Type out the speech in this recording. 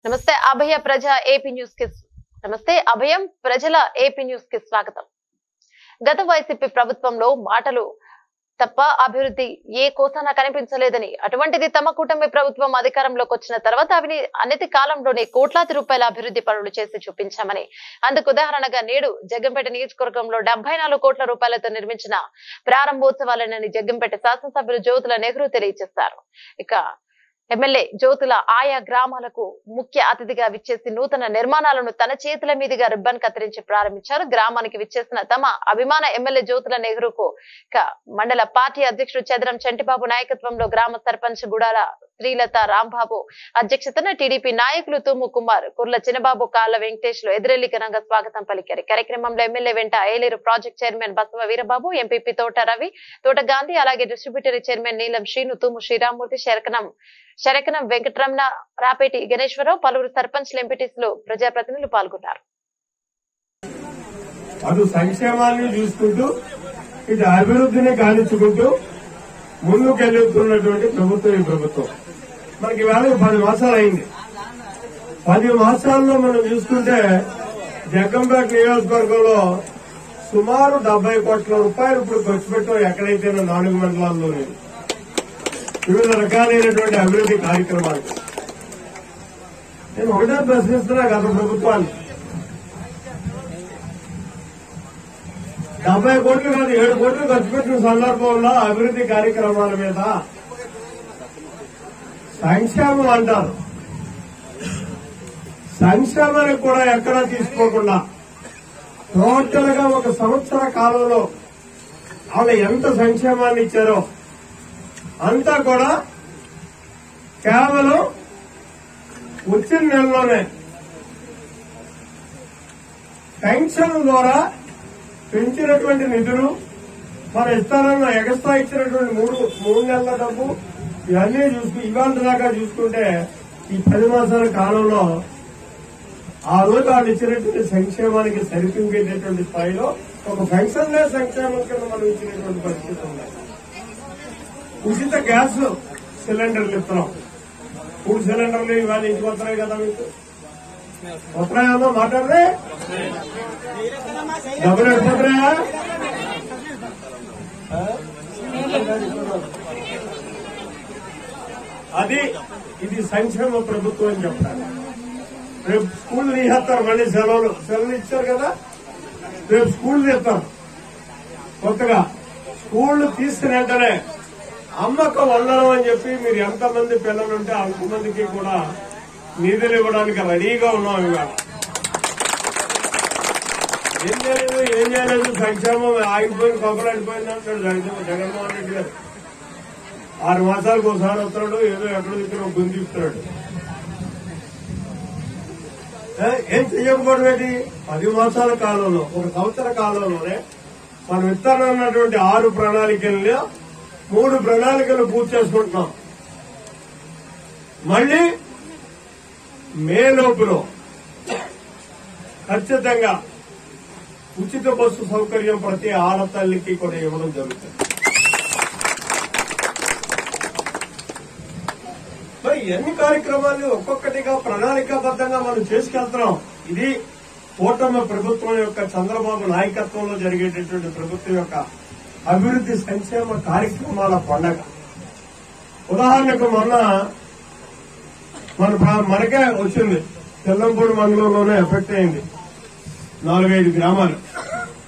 నమస్తే అభయ ప్రజా AP news కి అభయం ప్రజల ఏపీ న్యూస్ కి స్వాగతం. గత వైసీపీ ప్రభుత్వంలో మాటలు తప్ప అభివృద్ధి ఏ కోసానా కనిపించలేదని, అటువంటిది తమ కూటమి ప్రభుత్వం అధికారంలోకి వచ్చిన తర్వాత అనతి కాలంలోనే కోట్లాది రూపాయల అభివృద్ధి పనులు చేసి చూపించామని, అందుకు ఉదాహరణగా నేడు జగ్గంపేట నియోజకవర్గంలో 74 కోట్ల రూపాయలతో నిర్మించిన ప్రారంభోత్సవాలనని జగ్గంపేట శాసనసభ్యులు జ్యోతుల నెహ్రూ తెలియజేశారు. ఇక ఎమ్మెల్యే జ్యోతుల ఆయా గ్రామాలకు ముఖ్య అతిథిగా విచ్చేసి నూతన నిర్మాణాలను తన చేతుల మీదుగా రిబ్బన్ కత్తిరించి ప్రారంభించారు. గ్రామానికి విచ్చేసిన తమ అభిమాన ఎమ్మెల్యే జ్యోతుల నెహ్రూకు మండల పార్టీ అధ్యక్షుడు చదరం చంటిబాబు నాయకత్వంలో గ్రామ సర్పంచ్ గుడాల శ్రీలత రాంబాబు అధ్యక్షతన టీడీపీ నాయకులు తుమ్ము కుమార్, కుర్ల చిన్నబాబు, కాళ్ల వెంకటేశ్లు ఎదురెల్లి ఘనంగా స్వాగతం పలికారు. కార్యక్రమంలో ఎమ్మెల్యే వెంట Yeleru project chairman Basava Veerababu, MPP తోట రవి, తోట గాంధీ, అలాగే డిస్ట్రిబ్యూటరీ చైర్మన్ నీలం శ్రీను, తుమ్ము శ్రీరామూర్తి, శరకనం వెంకటరమణ, రాపేటి గణేశ్వరరావు, పలువురు సర్పంచ్లు, ఎంపీటీసీలు, ప్రజాప్రతినిధులు పాల్గొన్నారు. అటు సంక్షేమాన్ని చూసుకుంటూ ఇటు అభివృద్ధిని గాలించుకుంటూ ముందుకెళ్తున్నటువంటి ప్రభుత్వం ఈ ప్రభుత్వం. మనకి వేళ 10 మాసాలు అయింది. 10 మాసాల్లో మనం చూసుకుంటే జగ్గంపేట నియోజకవర్గంలో సుమారు 70 కోట్ల రూపాయలు ఇప్పుడు ఖర్చు పెట్టాం. ఎక్కడైతే 4 మండలాల్లోనే వివిధ రకాలైనటువంటి అభివృద్ధి కార్యక్రమాలు. నేను ఒకటే ప్రశ్నిస్తున్నా గత ప్రభుత్వాన్ని, 70 కోట్లు కాదు 7 కోట్లు ఖర్చు పెట్టిన సందర్భంలో అభివృద్ధి కార్యక్రమాల మీద సంక్షేమం అంటారు. సంక్షేమానికి కూడా ఎక్కడా తీసుకోకుండా టోటల్ గా 1 సంవత్సర కాలంలో వాళ్ళు ఎంత సంక్షేమాన్ని ఇచ్చారో అంతా కూడా కేవలం వచ్చిన నెలలోనే పెన్షన్ ద్వారా పెంచినటువంటి నిధులు, మన ఇస్తారన్న ఎగస్ట్రా ఇచ్చినటువంటి మూడు నెలల డబ్బు, ఇవన్నీ ఇవాళ దాకా చూసుకుంటే ఈ 10 మాసాల కాలంలో ఆ రోజు వాళ్ళు ఇచ్చినటువంటి సంక్షేమానికి సరిపించేటటువంటి స్థాయిలో ఒక పెన్షన్లే సంక్షేమం కింద మనం ఇచ్చినటువంటి పరిస్థితి ఉంది. ఉచిత గ్యాస్ సిలిండర్లు ఇస్తున్నాం. 3 సిలిండర్లు ఇవాళ ఇంటికి వస్తున్నాయి కదా, మీకు వస్తున్నాయో మాట్లాడదే డబ్బులు ఎడిపోతున్నాయా? ఇది సంక్షేమ ప్రభుత్వం అని చెప్తారు. రేపు స్కూల్ తీసేస్తారు, మళ్ళీ సెలవులు ఇచ్చారు కదా, రేపు స్కూల్ తీస్తారు. కొత్తగా స్కూళ్లు తీసుకుని వెంటనే అమ్మకు వందనం అని చెప్పి మీరు ఎంతమంది పిల్లలుంటే అంతమందికి కూడా నిధులు ఇవ్వడానికి రెడీగా ఉన్నాం. ఇవాళ ఏం చేయలేదు సంక్షేమం ఆగిపోయింది, కొబ్బలాడిపోయింది అంటాడు జగన్మోహన్ రెడ్డి గారు. 6 మాసాలకు ఒకసారి వస్తున్నాడు, ఏదో ఎక్కడ దిక్కున గుంజిస్తున్నాడు. ఏం చెయ్యకపోవడం ఏంటి? 10 మాసాల కాలంలో 1 సంవత్సర కాలంలోనే మనం ఇస్తానన్నటువంటి 6 ప్రణాళికల్లో 3 ప్రణాళికలు పూర్తి చేసుకుంటున్నాం. మళ్లీ మే లోపులో ఖచ్చితంగా ఉచిత బస్సు సౌకర్యం ప్రతి ఆడతల్లికి కూడా ఇవ్వడం జరుగుతుంది. మరి ఎన్ని కార్యక్రమాలు ఒక్కొక్కటిగా ప్రణాళికాబద్దంగా మనం చేసుకెళ్తున్నాం. ఇది కూటమి ప్రభుత్వం యొక్క చంద్రబాబు నాయకత్వంలో జరిగేటటువంటి ప్రభుత్వం యొక్క అభివృద్ధి సంక్షేమ కార్యక్రమాల పండగ. ఉదాహరణకు మనకే వచ్చింది, తెల్లంపూడి మండలంలోనే ఎఫెక్ట్ అయింది 4-5 గ్రామాలు.